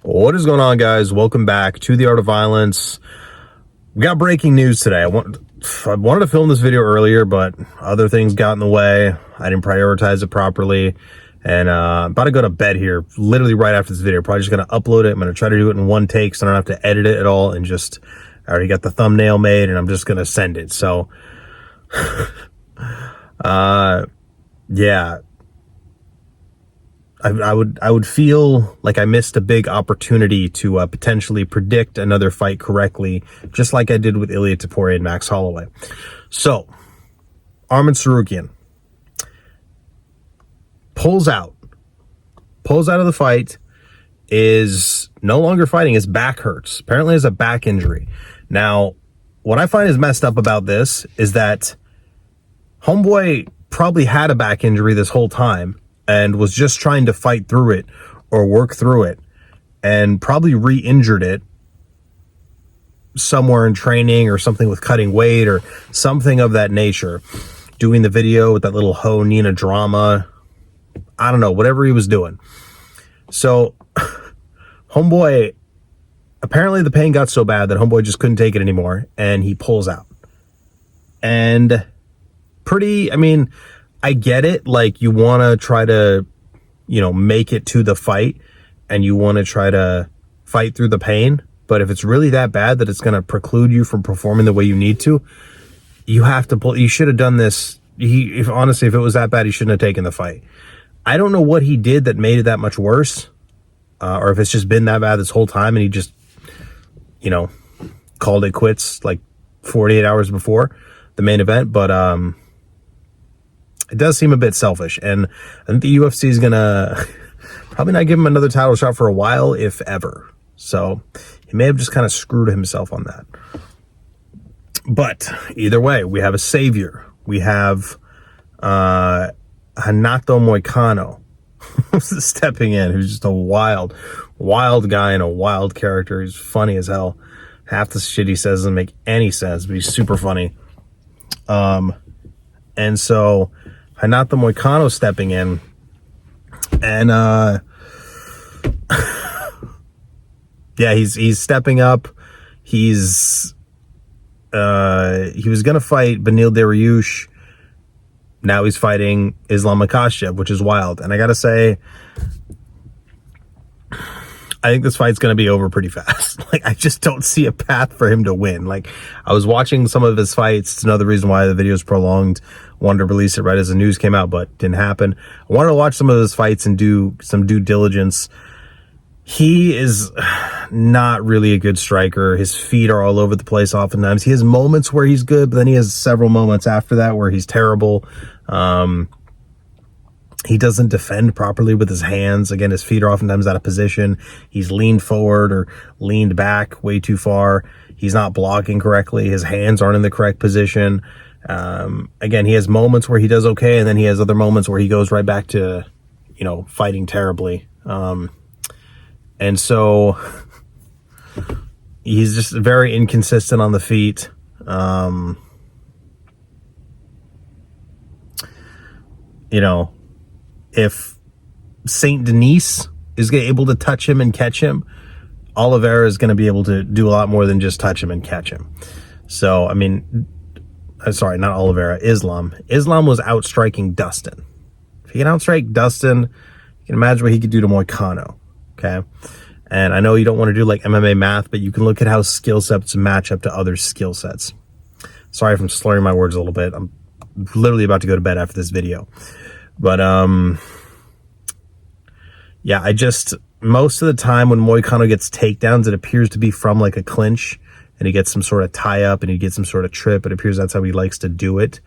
What is going on, guys? Welcome back to The Art of Violence. We got breaking news today. I wanted to film this video earlier, but other things got in the way. I didn't prioritize it properly. And I'm about to go to bed here, literally right after this video. Probably just going to upload it. I'm going to try to do it in one take so I don't have to edit it at all. And I already got the thumbnail made and I'm just going to send it. So, yeah. I would feel like I missed a big opportunity to potentially predict another fight correctly, just like I did with Ilia Topuria and Max Holloway. So, Arman Tsarukyan pulls out of the fight, is no longer fighting. His back hurts. Apparently has a back injury. Now, what I find is messed up about this is that homeboy probably had a back injury this whole time and was just trying to fight through it or work through it, and probably re-injured it somewhere in training or something with cutting weight or something of that nature. Doing the video with that little hoe Nina drama. I don't know, whatever he was doing. So, homeboy, apparently the pain got so bad that homeboy just couldn't take it anymore and he pulls out. And I get it. Like, you want to try to, make it to the fight and you want to try to fight through the pain. But if it's really that bad that it's going to preclude you from performing the way you need to, you have to pull. You should have done this. If it was that bad, he shouldn't have taken the fight. I don't know what he did that made it that much worse. Or if it's just been that bad this whole time and he just, called it quits like 48 hours before the main event. But, it does seem a bit selfish, and I think the UFC is going to probably not give him another title shot for a while, if ever. So he may have just kind of screwed himself on that. But either way, we have a savior. We have Renato Moicano stepping in, who's just a wild guy and a wild character. He's funny as hell. Half the shit he says doesn't make any sense, but he's super funny. And so Renato Moicano stepping in, and yeah, he's stepping up. He was gonna fight Beneil Dariush. Now he's fighting Islam Makhachev, which is wild. And I gotta say, I think this fight's going to be over pretty fast. Like, I just don't see a path for him to win. Like, I was watching some of his fights. It's another reason why the video is prolonged. Wanted to release it right as the news came out, but didn't happen. I wanted to watch some of his fights and do some due diligence. He is not really a good striker. His feet are all over the place oftentimes. He has moments where he's good, but then he has several moments after that where he's terrible. He doesn't defend properly with his hands. Again, his feet are oftentimes out of position. He's leaned forward or leaned back way too far. He's not blocking correctly. His hands aren't in the correct position. Again, he has moments where he does okay, and then he has other moments where he goes right back to, fighting terribly. And so he's just very inconsistent on the feet. If Saint Denis is able to touch him and catch him, Oliveira is going to be able to do a lot more than just touch him and catch him. So, sorry, not Oliveira, Islam. Islam was outstriking Dustin. If he can outstrike Dustin, you can imagine what he could do to Moicano, okay? And I know you don't want to do like MMA math, but you can look at how skill sets match up to other skill sets. Sorry if I'm slurring my words a little bit. I'm literally about to go to bed after this video. But, yeah, most of the time when Moicano gets takedowns, it appears to be from like a clinch and he gets some sort of tie up and he gets some sort of trip. It appears that's how he likes to do it.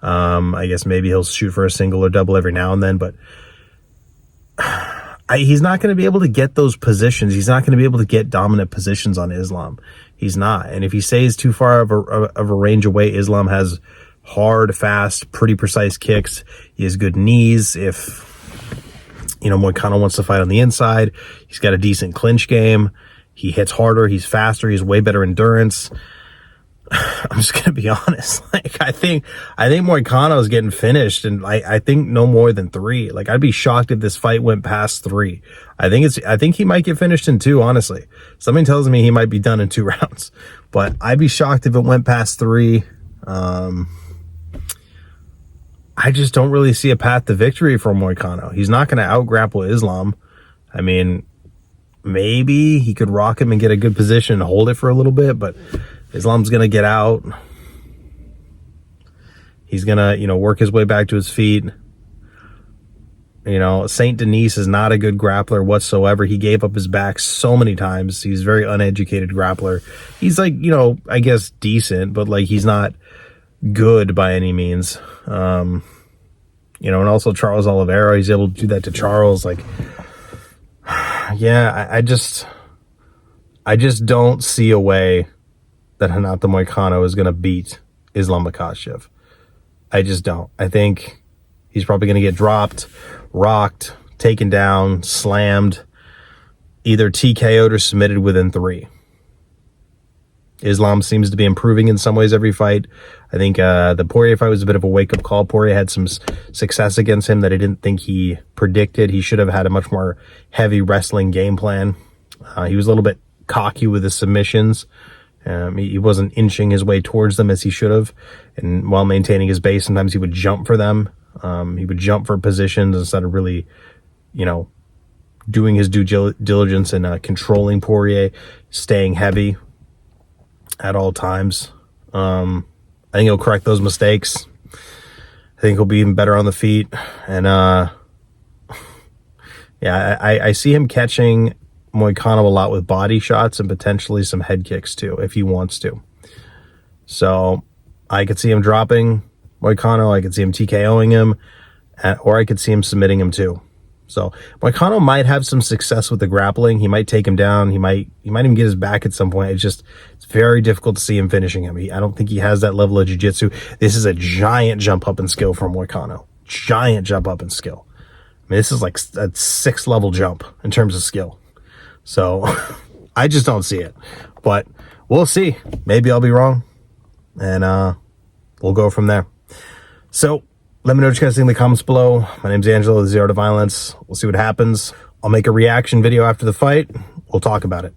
I guess maybe he'll shoot for a single or double every now and then, but he's not going to be able to get those positions. He's not going to be able to get dominant positions on Islam. He's not. And if he stays too far of a range away, Islam has hard, fast, pretty precise kicks. He has good knees. If, Moicano wants to fight on the inside, he's got a decent clinch game. He hits harder. He's faster. He's way better endurance. I'm just gonna be honest. Like, I think Moicano is getting finished, and I think no more than 3. Like, I'd be shocked if this fight went past 3. I think he might get finished in 2, honestly. Something tells me he might be done in 2 rounds, but I'd be shocked if it went past 3. I just don't really see a path to victory for Moicano. He's not going to out-grapple Islam. I mean, maybe he could rock him and get a good position and hold it for a little bit, but Islam's going to get out. He's going to, work his way back to his feet. Saint Denis is not a good grappler whatsoever. He gave up his back so many times. He's a very uneducated grappler. He's like, I guess decent, but like he's not good by any means. And also Charles Oliveira, he's able to do that to Charles. Like, yeah, I just don't see a way that Renato Moicano is going to beat Islam Makhachev. I just don't. I think he's probably going to get dropped, rocked, taken down, slammed, either TKO'd or submitted within 3. Islam seems to be improving in some ways every fight. I think the Poirier fight was a bit of a wake-up call. Poirier had some success against him that I didn't think he predicted. He should have had a much more heavy wrestling game plan. He was a little bit cocky with his submissions. He wasn't inching his way towards them as he should have. And while maintaining his base, sometimes he would jump for them. He would jump for positions instead of really, doing his due diligence and controlling Poirier, staying heavy at all times. I think he'll correct those mistakes. I think he'll be even better on the feet. And I see him catching Moicano a lot with body shots and potentially some head kicks too, if he wants to. So I could see him dropping Moicano. I could see him TKOing him, or I could see him submitting him too. So Moicano might have some success with the grappling. He might take him down. He might even get his back at some point. It's very difficult to see him finishing him. I don't think he has that level of jiu-jitsu. This is a giant jump up in skill from Moicano. Giant jump up in skill. I mean, this is like a 6-level jump in terms of skill. So I just don't see it. But we'll see. Maybe I'll be wrong. And we'll go from there. So let me know what you guys think in the comments below. My name's Angelo with Zero to Violence. We'll see what happens. I'll make a reaction video after the fight. We'll talk about it.